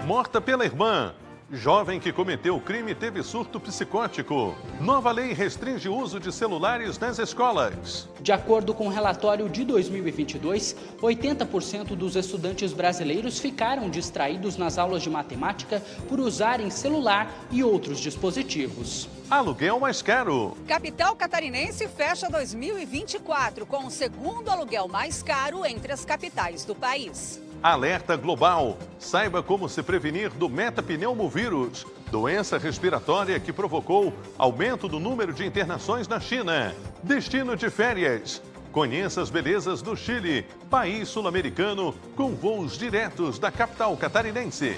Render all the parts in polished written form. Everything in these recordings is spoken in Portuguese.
Morta pela irmã. Jovem que cometeu o crime teve surto psicótico. Nova lei restringe o uso de celulares nas escolas. De acordo com o relatório de 2022, 80% dos estudantes brasileiros ficaram distraídos nas aulas de matemática por usarem celular e outros dispositivos. Aluguel mais caro. Capital catarinense fecha 2024 com o segundo aluguel mais caro entre as capitais do país. Alerta global. Saiba como se prevenir do metapneumovírus, doença respiratória que provocou aumento do número de internações na China. Destino de férias. Conheça as belezas do Chile, país sul-americano com voos diretos da capital catarinense.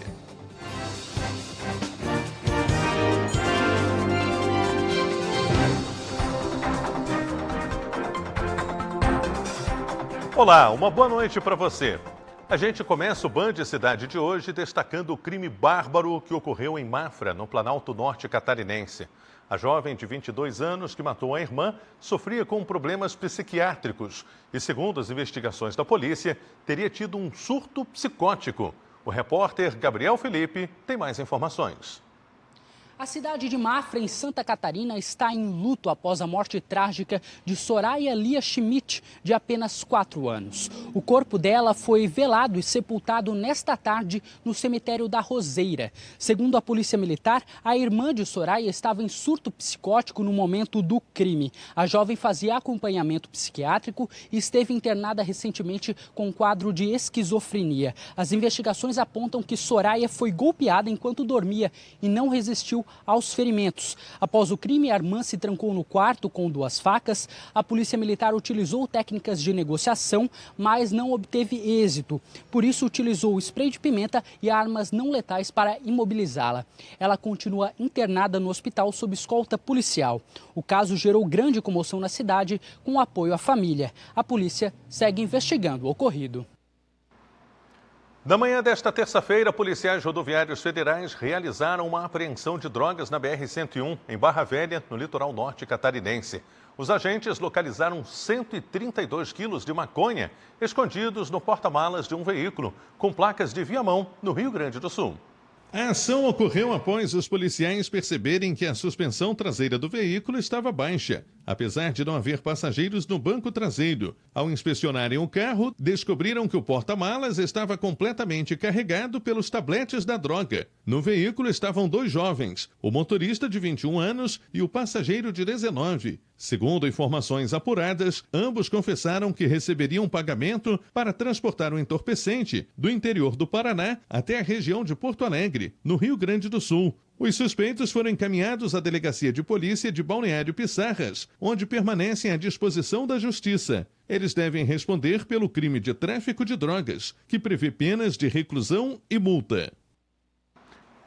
Olá, uma boa noite para você. A gente começa o Band Cidade de hoje destacando o crime bárbaro que ocorreu em Mafra, no Planalto Norte catarinense. A jovem de 22 anos que matou a irmã sofria com problemas psiquiátricos e, segundo as investigações da polícia, teria tido um surto psicótico. O repórter Gabriel Felipe tem mais informações. A cidade de Mafra, em Santa Catarina, está em luto após a morte trágica de Soraya Lia Schmidt, de apenas 4 anos. O corpo dela foi velado e sepultado nesta tarde no cemitério da Roseira. Segundo a Polícia Militar, a irmã de Soraya estava em surto psicótico no momento do crime. A jovem fazia acompanhamento psiquiátrico e esteve internada recentemente com um quadro de esquizofrenia. As investigações apontam que Soraya foi golpeada enquanto dormia e não resistiu aos ferimentos. Após o crime, a irmã se trancou no quarto com 2 facas. A polícia militar utilizou técnicas de negociação, mas não obteve êxito. Por isso, utilizou spray de pimenta e armas não letais para imobilizá-la. Ela continua internada no hospital sob escolta policial. O caso gerou grande comoção na cidade, com apoio à família. A polícia segue investigando o ocorrido. Na manhã desta terça-feira, policiais rodoviários federais realizaram uma apreensão de drogas na BR-101, em Barra Velha, no litoral norte catarinense. Os agentes localizaram 132 quilos de maconha escondidos no porta-malas de um veículo, com placas de Viamão, no Rio Grande do Sul. A ação ocorreu após os policiais perceberem que a suspensão traseira do veículo estava baixa, apesar de não haver passageiros no banco traseiro. Ao inspecionarem o carro, descobriram que o porta-malas estava completamente carregado pelos tabletes da droga. No veículo estavam 2 jovens, o motorista de 21 anos e o passageiro de 19. Segundo informações apuradas, ambos confessaram que receberiam pagamento para transportar o entorpecente do interior do Paraná até a região de Porto Alegre, no Rio Grande do Sul. Os suspeitos foram encaminhados à Delegacia de Polícia de Balneário Pissarras, onde permanecem à disposição da Justiça. Eles devem responder pelo crime de tráfico de drogas, que prevê penas de reclusão e multa.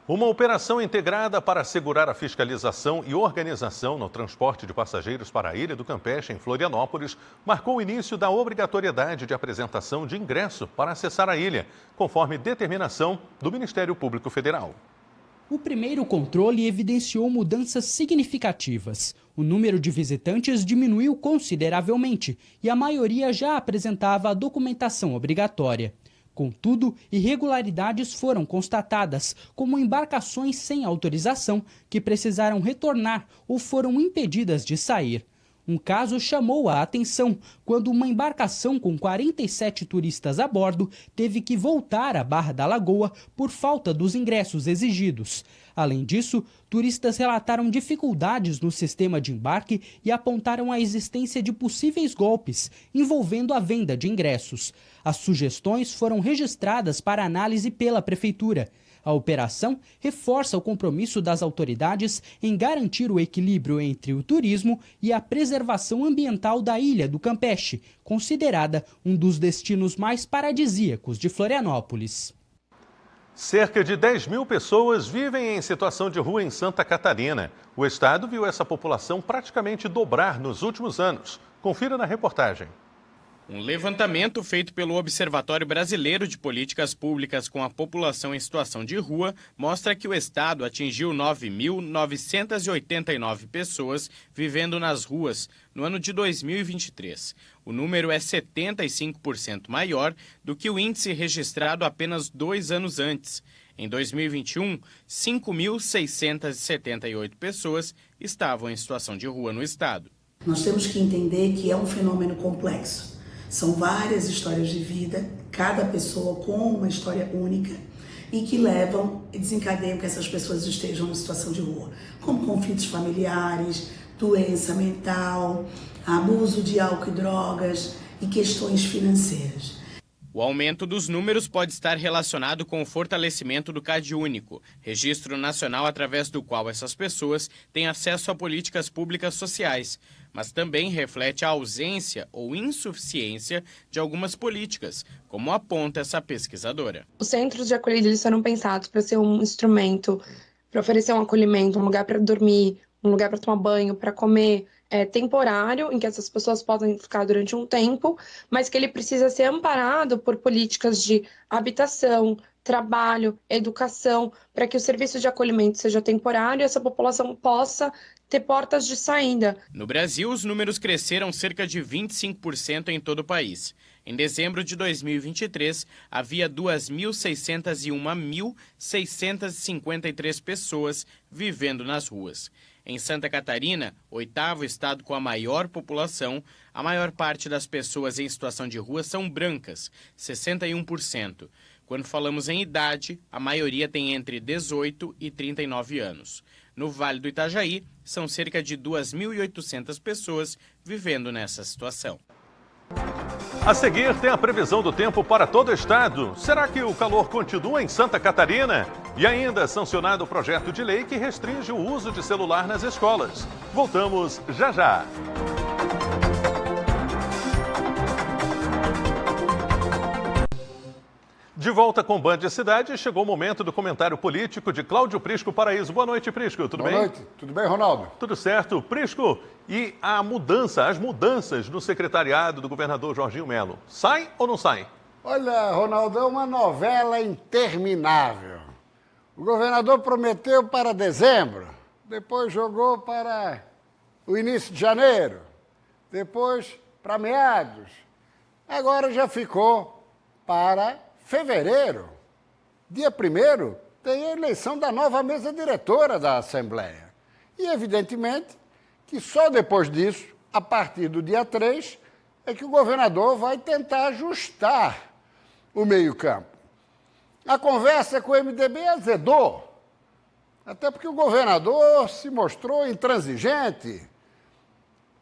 Uma operação integrada para assegurar a fiscalização e organização no transporte de passageiros para a Ilha do Campeche, em Florianópolis, marcou o início da obrigatoriedade de apresentação de ingresso para acessar a ilha, conforme determinação do Ministério Público Federal. O primeiro controle evidenciou mudanças significativas. O número de visitantes diminuiu consideravelmente e a maioria já apresentava a documentação obrigatória. Contudo, irregularidades foram constatadas, como embarcações sem autorização que precisaram retornar ou foram impedidas de sair. Um caso chamou a atenção quando uma embarcação com 47 turistas a bordo teve que voltar à Barra da Lagoa por falta dos ingressos exigidos. Além disso, turistas relataram dificuldades no sistema de embarque e apontaram a existência de possíveis golpes envolvendo a venda de ingressos. As sugestões foram registradas para análise pela Prefeitura. A operação reforça o compromisso das autoridades em garantir o equilíbrio entre o turismo e a preservação ambiental da Ilha do Campeche, considerada um dos destinos mais paradisíacos de Florianópolis. Cerca de 10 mil pessoas vivem em situação de rua em Santa Catarina. O estado viu essa população praticamente dobrar nos últimos anos. Confira na reportagem. Um levantamento feito pelo Observatório Brasileiro de Políticas Públicas com a População em Situação de Rua mostra que o estado atingiu 9.989 pessoas vivendo nas ruas no ano de 2023. O número é 75% maior do que o índice registrado apenas 2 anos antes. Em 2021, 5.678 pessoas estavam em situação de rua no estado. Nós temos que entender que é um fenômeno complexo. São várias histórias de vida, cada pessoa com uma história única e que levam e desencadeiam que essas pessoas estejam em situação de rua, como conflitos familiares, doença mental, abuso de álcool e drogas e questões financeiras. O aumento dos números pode estar relacionado com o fortalecimento do CadÚnico, registro nacional através do qual essas pessoas têm acesso a políticas públicas sociais, mas também reflete a ausência ou insuficiência de algumas políticas, como aponta essa pesquisadora. Os centros de acolhida eles foram pensados para ser um instrumento, para oferecer um acolhimento, um lugar para dormir, um lugar para tomar banho, para comer, temporário, em que essas pessoas podem ficar durante um tempo, mas que ele precisa ser amparado por políticas de habitação, trabalho, educação, para que o serviço de acolhimento seja temporário e essa população possa ter portas de saída. No Brasil, os números cresceram cerca de 25% em todo o país. Em dezembro de 2023, havia 2.601.653 pessoas vivendo nas ruas. Em Santa Catarina, 8º estado com a maior população, a maior parte das pessoas em situação de rua são brancas, 61%. Quando falamos em idade, a maioria tem entre 18 e 39 anos. No Vale do Itajaí, são cerca de 2.800 pessoas vivendo nessa situação. A seguir tem a previsão do tempo para todo o estado. Será que o calor continua em Santa Catarina? E ainda sancionado o projeto de lei que restringe o uso de celular nas escolas. Voltamos já já. De volta com Band Cidade, chegou o momento do comentário político de Cláudio Prisco Paraíso. Boa noite, Prisco. Tudo bem? Boa noite. Tudo bem, Ronaldo? Tudo certo. Prisco, e as mudanças no secretariado do governador Jorginho Melo, saem ou não saem? Olha, Ronaldo, é uma novela interminável. O governador prometeu para dezembro, depois jogou para o início de janeiro, depois para meados. Agora já ficou para fevereiro. Dia 1º tem a eleição da nova mesa diretora da Assembleia. E, evidentemente, que só depois disso, a partir do dia 3, é que o governador vai tentar ajustar o meio-campo. A conversa com o MDB azedou, até porque o governador se mostrou intransigente.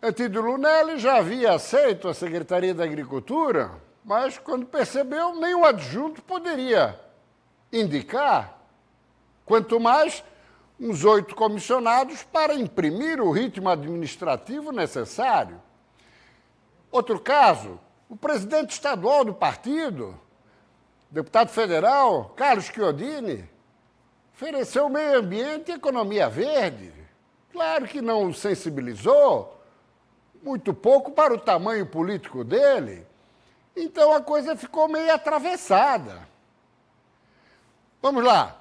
Antídio Lunelli já havia aceito a Secretaria da Agricultura, mas quando percebeu, nem o adjunto poderia indicar, quanto mais uns 8 comissionados para imprimir o ritmo administrativo necessário. Outro caso, o presidente estadual do partido, deputado federal, Carlos Chiodini, ofereceu meio ambiente e economia verde. Claro que não o sensibilizou, muito pouco para o tamanho político dele. Então a coisa ficou meio atravessada. Vamos lá.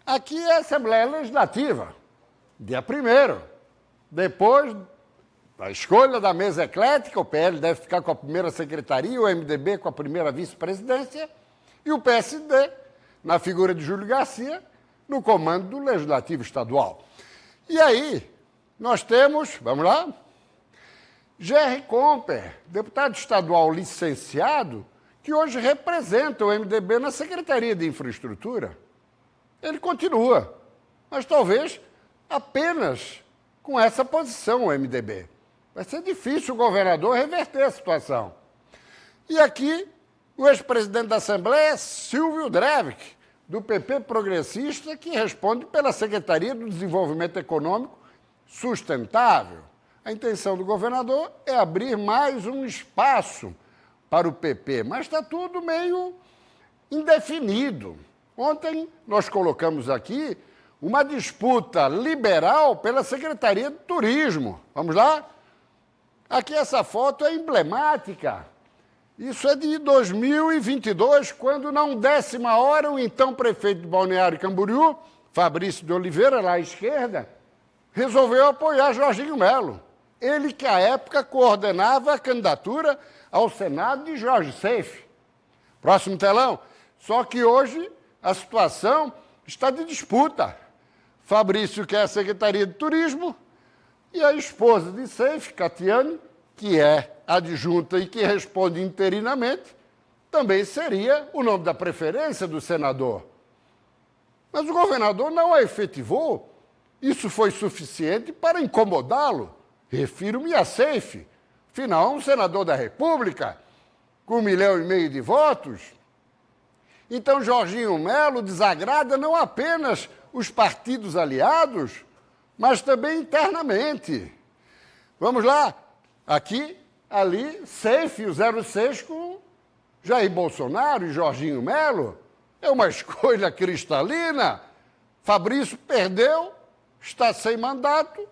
Aqui é a Assembleia Legislativa, dia 1º. Depois da escolha da mesa eclética, o PL deve ficar com a primeira secretaria, o MDB com a primeira vice-presidência e o PSD, na figura de Júlio Garcia, no comando do Legislativo Estadual. E aí, nós temos, vamos lá, Gerry Comper, deputado estadual licenciado, que hoje representa o MDB na Secretaria de Infraestrutura. Ele continua, mas talvez apenas com essa posição o MDB. Vai ser difícil o governador reverter a situação. E aqui, o ex-presidente da Assembleia, Silvio Drevik, do PP Progressista, que responde pela Secretaria do Desenvolvimento Econômico Sustentável. A intenção do governador é abrir mais um espaço para o PP, mas está tudo meio indefinido. Ontem nós colocamos aqui uma disputa liberal pela Secretaria de Turismo. Vamos lá? Aqui essa foto é emblemática. Isso é de 2022, quando, na 10ª hora, o então prefeito de Balneário Camboriú, Fabrício de Oliveira, lá à esquerda, resolveu apoiar Jorginho Melo. Ele que, à época, coordenava a candidatura ao Senado de Jorge Seife. Próximo telão. Só que hoje a situação está de disputa. Fabrício quer a Secretaria de Turismo e a esposa de Seif, Catiane, que é adjunta e que responde interinamente, também seria o nome da preferência do senador. Mas o governador não a efetivou. Isso foi suficiente para incomodá-lo. Refiro-me a Seif, afinal, um senador da República, com 1,5 milhão de votos. Então, Jorginho Melo desagrada não apenas os partidos aliados, mas também internamente. Vamos lá, aqui, ali, Seif, o 06 com Jair Bolsonaro e Jorginho Melo. É uma escolha cristalina. Fabrício perdeu, está sem mandato,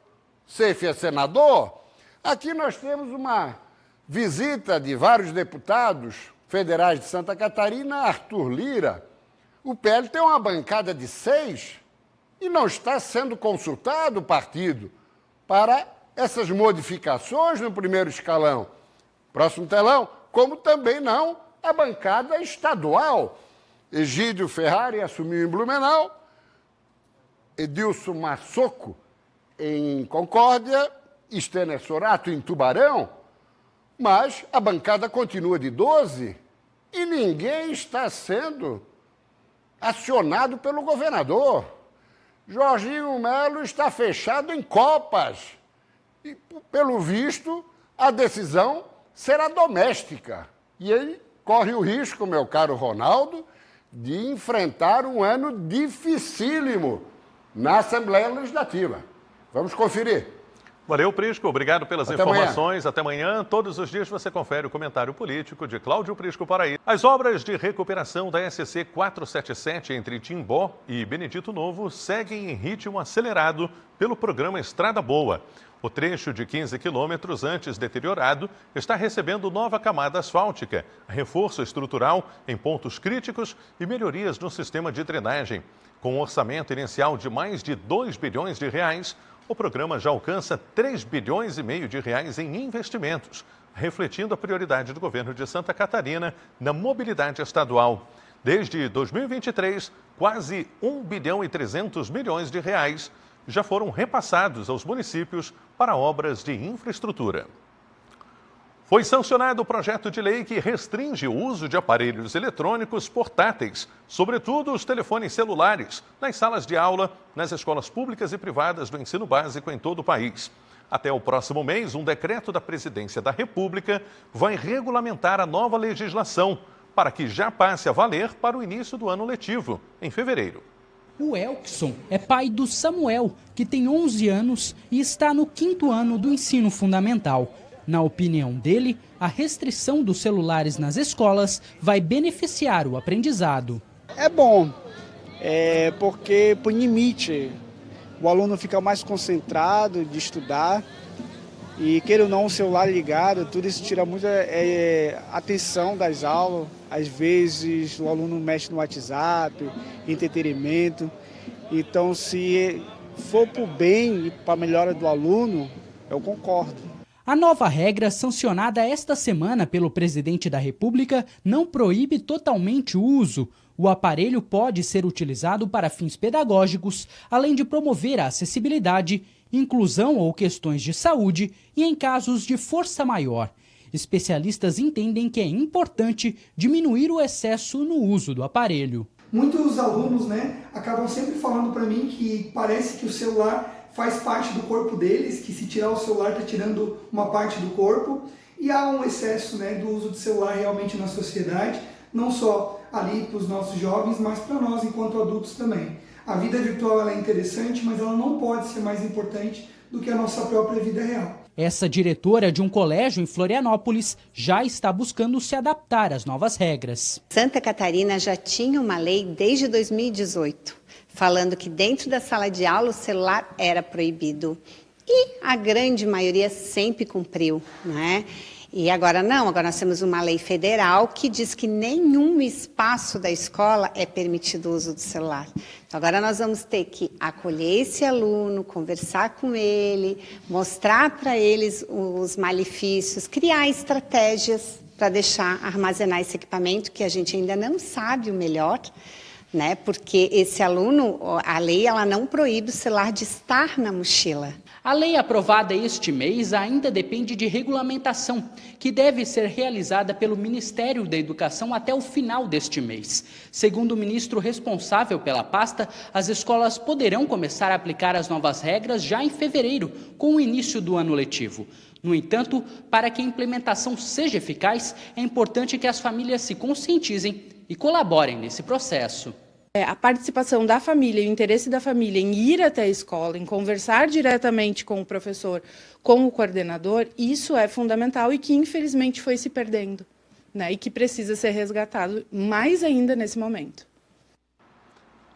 Seif é senador. Aqui nós temos uma visita de vários deputados federais de Santa Catarina, Arthur Lira. O PL tem uma bancada de 6 e não está sendo consultado o partido para essas modificações no primeiro escalão. Próximo telão, como também não a bancada estadual. Egídio Ferrari assumiu em Blumenau, Edilson Massocco em Concórdia, Stener Sorato em Tubarão, mas a bancada continua de 12 e ninguém está sendo acionado pelo governador. Jorginho Melo está fechado em copas e, pelo visto, a decisão será doméstica. E ele corre o risco, meu caro Ronaldo, de enfrentar um ano dificílimo na Assembleia Legislativa. Vamos conferir. Valeu, Prisco. Obrigado pelas Até informações. Até amanhã. Todos os dias você confere o comentário político de Cláudio Prisco Paraíba. As obras de recuperação da SC 477 entre Timbó e Benedito Novo seguem em ritmo acelerado pelo programa Estrada Boa. O trecho de 15 quilômetros antes deteriorado está recebendo nova camada asfáltica, reforço estrutural em pontos críticos e melhorias no sistema de drenagem. Com um orçamento inicial de mais de 2 bilhões de reais, o programa já alcança 3,5 bilhões de reais em investimentos, refletindo a prioridade do governo de Santa Catarina na mobilidade estadual. Desde 2023, quase 1 bilhão e 300 milhões de reais já foram repassados aos municípios para obras de infraestrutura. Foi sancionado o projeto de lei que restringe o uso de aparelhos eletrônicos portáteis, sobretudo os telefones celulares, nas salas de aula, nas escolas públicas e privadas do ensino básico em todo o país. Até o próximo mês, um decreto da Presidência da República vai regulamentar a nova legislação, para que já passe a valer para o início do ano letivo, em fevereiro. O Elkson é pai do Samuel, que tem 11 anos e está no 5º ano do ensino fundamental. Na opinião dele, a restrição dos celulares nas escolas vai beneficiar o aprendizado. É bom, porque põe limite, o aluno fica mais concentrado de estudar e, queira ou não, o celular ligado, tudo isso tira muita atenção das aulas. Às vezes o aluno mexe no WhatsApp, entretenimento. Então, se for para o bem e para a melhora do aluno, eu concordo. A nova regra, sancionada esta semana pelo presidente da República, não proíbe totalmente o uso. O aparelho pode ser utilizado para fins pedagógicos, além de promover a acessibilidade, inclusão ou questões de saúde e em casos de força maior. Especialistas entendem que é importante diminuir o excesso no uso do aparelho. Muitos alunos, acabam sempre falando para mim que parece que o celular faz parte do corpo deles, que se tirar o celular está tirando uma parte do corpo. E há um excesso do uso de celular realmente na sociedade, não só ali para os nossos jovens, mas para nós enquanto adultos também. A vida virtual ela é interessante, mas ela não pode ser mais importante do que a nossa própria vida real. Essa diretora de um colégio em Florianópolis já está buscando se adaptar às novas regras. Santa Catarina já tinha uma lei desde 2018, falando que dentro da sala de aula o celular era proibido. E a grande maioria sempre cumpriu, E agora não, agora nós temos uma lei federal que diz que nenhum espaço da escola é permitido o uso do celular. Então agora nós vamos ter que acolher esse aluno, conversar com ele, mostrar para eles os malefícios, criar estratégias para armazenar esse equipamento, que a gente ainda não sabe o melhor, né? Porque esse aluno, a lei ela não proíbe o celular de estar na mochila. A lei aprovada este mês ainda depende de regulamentação, que deve ser realizada pelo Ministério da Educação até o final deste mês. Segundo o ministro responsável pela pasta, as escolas poderão começar a aplicar as novas regras já em fevereiro, com o início do ano letivo. No entanto, para que a implementação seja eficaz, é importante que as famílias se conscientizem e colaborem nesse processo. A participação da família, o interesse da família em ir até a escola, em conversar diretamente com o professor, com o coordenador, isso é fundamental e que infelizmente foi se perdendo, né? E que precisa ser resgatado mais ainda nesse momento.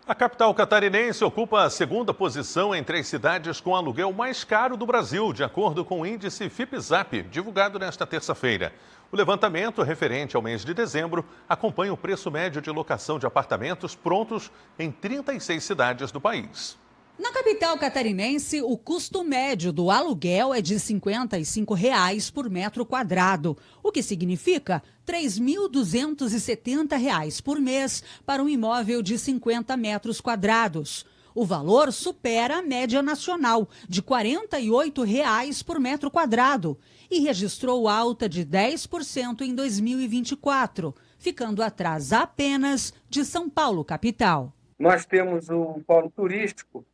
A capital catarinense ocupa a segunda posição entre as cidades com aluguel mais caro do Brasil, de acordo com o índice FIPZAP, divulgado nesta terça-feira. O levantamento, referente ao mês de dezembro, acompanha o preço médio de locação de apartamentos prontos em 36 cidades do país. Na capital catarinense, o custo médio do aluguel é de R$ 55,00 por metro quadrado, o que significa R$ 3.270 por mês para um imóvel de 50 metros quadrados. O valor supera a média nacional, de R$ 48,00 por metro quadrado, e registrou alta de 10% em 2024, ficando atrás apenas de São Paulo, capital. Nós temos um polo turístico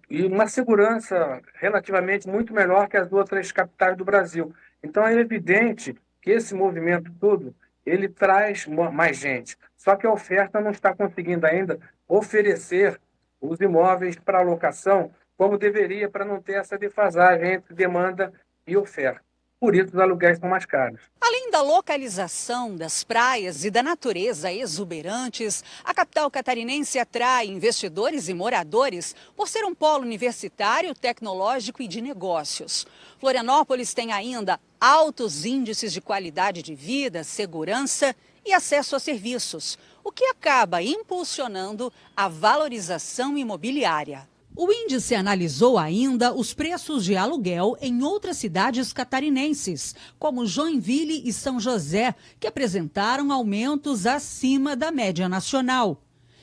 e uma segurança relativamente muito melhor que as outras capitais do Brasil. Então é evidente que esse movimento todo, ele traz mais gente. Só que a oferta não está conseguindo ainda oferecer os imóveis para locação como deveria, para não ter essa defasagem entre demanda e oferta. Por isso os aluguéis são mais caros. Além da localização das praias e da natureza exuberantes, a capital catarinense atrai investidores e moradores por ser um polo universitário, tecnológico e de negócios. Florianópolis tem ainda altos índices de qualidade de vida, segurança e acesso a serviços, o que acaba impulsionando a valorização imobiliária. O índice analisou ainda os preços de aluguel em outras cidades catarinenses, como Joinville e São José, que apresentaram aumentos acima da média nacional.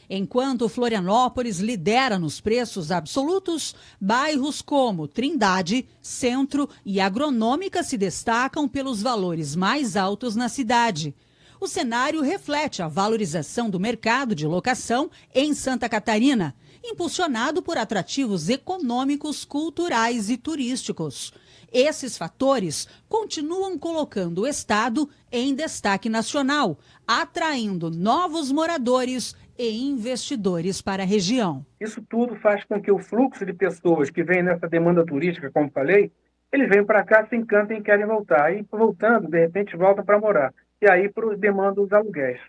Enquanto Florianópolis lidera nos preços absolutos, bairros como Trindade, Centro e Agronômica se destacam pelos valores mais altos na cidade. O cenário reflete a valorização do mercado de locação em Santa Catarina, impulsionado por atrativos econômicos, culturais e turísticos. Esses fatores continuam colocando o estado em destaque nacional, atraindo novos moradores e investidores para a região. Isso tudo faz com que o fluxo de pessoas que vem nessa demanda turística, como falei, eles vêm para cá, se encantam e querem voltar. E voltando, de repente, voltam para morar. E aí demandam os aluguéis.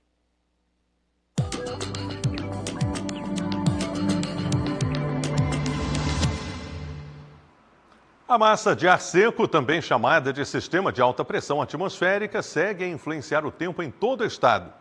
A massa de ar seco, também chamada de sistema de alta pressão atmosférica, segue a influenciar o tempo em todo o estado.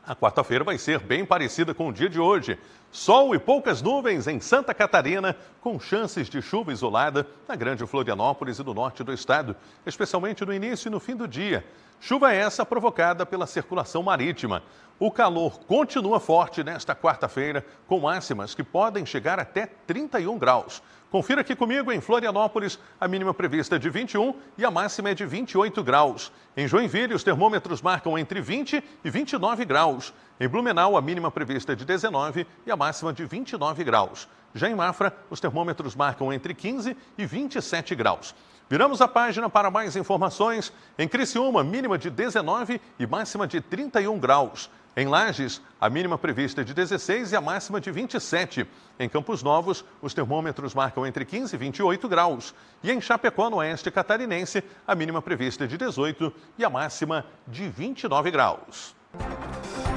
A quarta-feira vai ser bem parecida com o dia de hoje. Sol e poucas nuvens em Santa Catarina, com chances de chuva isolada na Grande Florianópolis e no norte do estado, especialmente no início e no fim do dia. Chuva essa provocada pela circulação marítima. O calor continua forte nesta quarta-feira, com máximas que podem chegar até 31 graus. Confira aqui comigo, em Florianópolis, a mínima prevista é de 21 e a máxima é de 28 graus. Em Joinville, os termômetros marcam entre 20 e 29 graus. Em Blumenau, a mínima prevista é de 19 e a máxima de 29 graus. Já em Mafra, os termômetros marcam entre 15 e 27 graus. Viramos a página para mais informações. Em Criciúma, mínima de 19 e máxima de 31 graus. Em Lages, a mínima prevista é de 16 e a máxima de 27. Em Campos Novos, os termômetros marcam entre 15 e 28 graus. E em Chapecó, no oeste catarinense, a mínima prevista é de 18 e a máxima de 29 graus.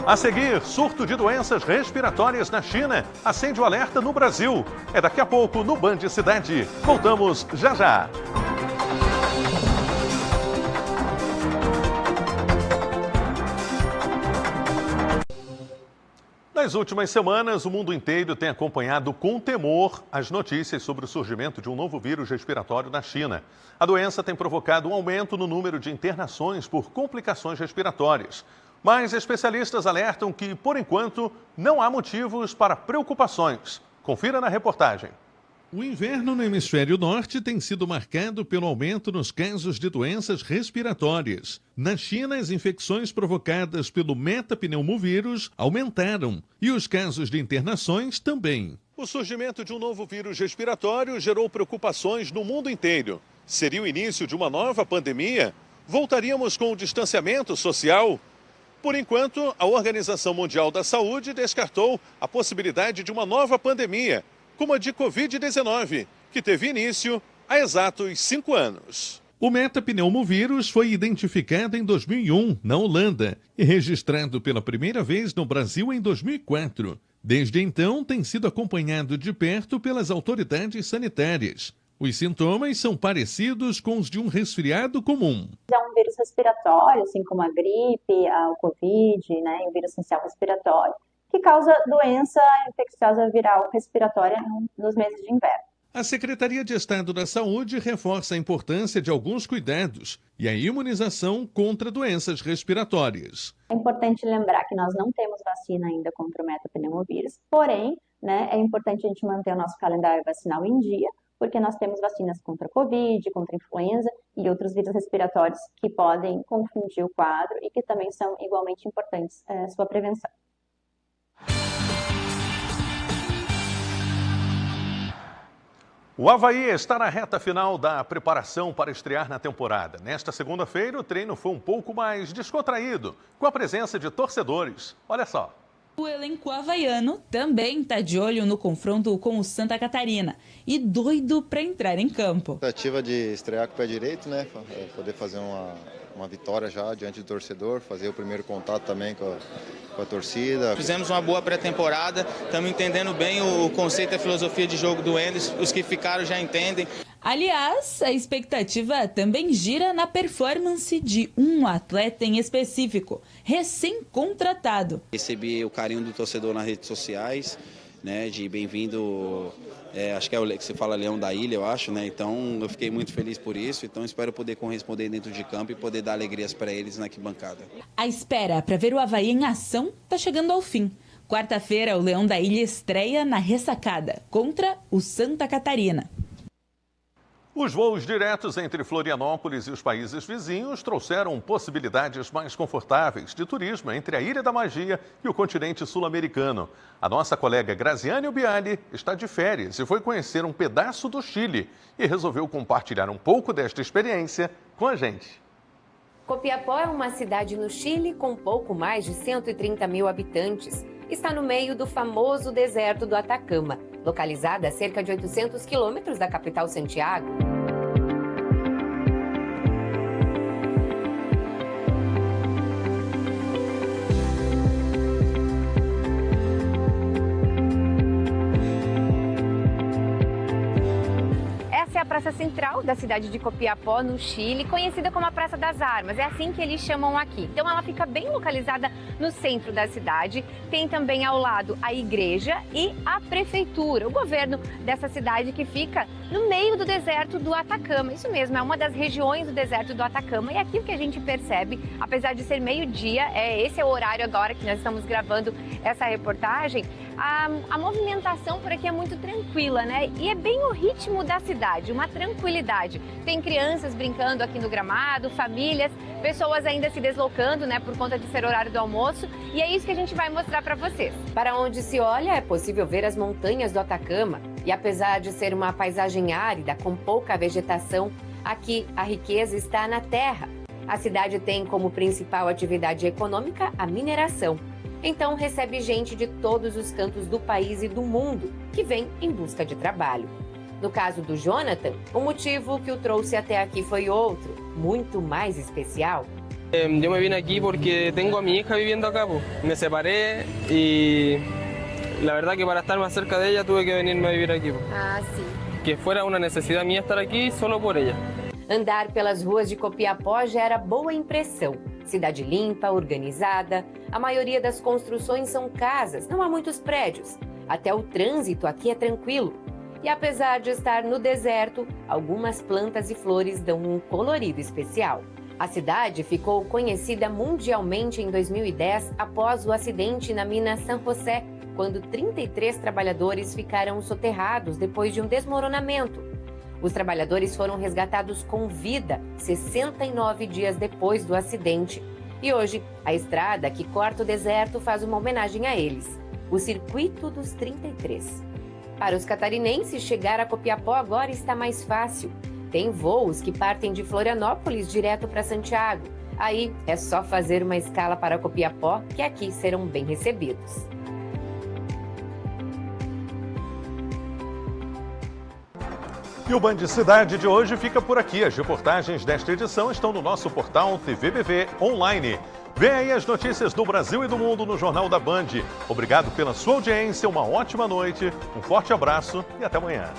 A seguir, surto de doenças respiratórias na China acende o alerta no Brasil. É daqui a pouco no Band Cidade. Voltamos já já. Nas últimas semanas, o mundo inteiro tem acompanhado com temor as notícias sobre o surgimento de um novo vírus respiratório na China. A doença tem provocado um aumento no número de internações por complicações respiratórias. Mas especialistas alertam que, por enquanto, não há motivos para preocupações. Confira na reportagem. O inverno no hemisfério norte tem sido marcado pelo aumento nos casos de doenças respiratórias. Na China, as infecções provocadas pelo metapneumovírus aumentaram e os casos de internações também. O surgimento de um novo vírus respiratório gerou preocupações no mundo inteiro. Seria o início de uma nova pandemia? Voltaríamos com o distanciamento social? Por enquanto, a Organização Mundial da Saúde descartou a possibilidade de uma nova pandemia, como a de Covid-19, que teve início há exatos 5 anos. O metapneumovírus foi identificado em 2001, na Holanda, e registrado pela primeira vez no Brasil em 2004. Desde então, tem sido acompanhado de perto pelas autoridades sanitárias. Os sintomas são parecidos com os de um resfriado comum. É um vírus respiratório, assim como a gripe, o Covid, né, o vírus essencial respiratório, que causa doença infecciosa viral respiratória nos meses de inverno. A Secretaria de Estado da Saúde reforça a importância de alguns cuidados e a imunização contra doenças respiratórias. É importante lembrar que nós não temos vacina ainda contra o metapneumovírus, porém, né, é importante a gente manter o nosso calendário vacinal em dia, porque nós temos vacinas contra Covid, contra influenza e outros vírus respiratórios que podem confundir o quadro e que também são igualmente importantes sua prevenção. O Avaí está na reta final da preparação para estrear na temporada. Nesta segunda-feira, o treino foi um pouco mais descontraído, com a presença de torcedores. Olha só. O elenco havaiano também está de olho no confronto com o Santa Catarina e doido para entrar em campo. Tentativa de estrear com o pé direito, né? Poder fazer uma vitória já diante do torcedor, fazer o primeiro contato também com a torcida. Fizemos uma boa pré-temporada, estamos entendendo bem o conceito e a filosofia de jogo do Enders, os que ficaram já entendem. Aliás, a expectativa também gira na performance de um atleta em específico, recém-contratado. Recebi o carinho do torcedor nas redes sociais, né, de bem-vindo, acho que é o que se fala Leão da Ilha, eu acho, né? Então eu fiquei muito feliz por isso, então espero poder corresponder dentro de campo e poder dar alegrias para eles na arquibancada. A espera para ver o Avaí em ação está chegando ao fim. Quarta-feira, o Leão da Ilha estreia na ressacada contra o Santa Catarina. Os voos diretos entre Florianópolis e os países vizinhos trouxeram possibilidades mais confortáveis de turismo entre a Ilha da Magia e o continente sul-americano. A nossa colega Graziane Obiali está de férias e foi conhecer um pedaço do Chile e resolveu compartilhar um pouco desta experiência com a gente. Copiapó é uma cidade no Chile com pouco mais de 130 mil habitantes. Está no meio do famoso deserto do Atacama, localizada a cerca de 800 quilômetros da capital Santiago. Essa é a praça central da cidade de Copiapó, no Chile, conhecida como a Praça das Armas. É assim que eles chamam aqui. Então ela fica bem localizada no centro da cidade. Tem também ao lado a igreja e a prefeitura, o governo dessa cidade que fica no meio do deserto do Atacama. Isso mesmo, é uma das regiões do deserto do Atacama. E aqui o que a gente percebe, apesar de ser meio-dia, esse é o horário agora que nós estamos gravando essa reportagem, a movimentação por aqui é muito tranquila, né? E é bem o ritmo da cidade, uma tranquilidade. Tem crianças brincando aqui no gramado, famílias, pessoas ainda se deslocando, né, por conta de ser horário do almoço. E é isso que a gente vai mostrar para vocês. Para onde se olha, é possível ver as montanhas do Atacama. E apesar de ser uma paisagem árida, com pouca vegetação, aqui a riqueza está na terra. A cidade tem como principal atividade econômica a mineração. Então recebe gente de todos os cantos do país e do mundo que vem em busca de trabalho. No caso do Jonathan, o motivo que o trouxe até aqui foi outro, muito mais especial. Eu me vim aqui porque tenho a minha hija viviendo acá. Me separé e la verdad que para estar más cerca de ella tuve que venirme a vivir aqui. Ah, sim. Que fuera una necesidad mía estar aqui solo por ella. Andar pelas ruas de Copiapó gera boa impressão. Cidade limpa, organizada. A maioria das construções são casas, não há muitos prédios. Até o trânsito aqui é tranquilo. E apesar de estar no deserto, algumas plantas e flores dão um colorido especial. A cidade ficou conhecida mundialmente em 2010 após o acidente na mina San José, quando 33 trabalhadores ficaram soterrados depois de um desmoronamento. Os trabalhadores foram resgatados com vida 69 dias depois do acidente. E hoje, a estrada que corta o deserto faz uma homenagem a eles, o Circuito dos 33. Para os catarinenses, chegar a Copiapó agora está mais fácil. Tem voos que partem de Florianópolis direto para Santiago. Aí é só fazer uma escala para Copiapó, que aqui serão bem recebidos. E o Band Cidade de hoje fica por aqui. As reportagens desta edição estão no nosso portal TVBV Online. Vê aí as notícias do Brasil e do mundo no Jornal da Band. Obrigado pela sua audiência, uma ótima noite, um forte abraço e até amanhã.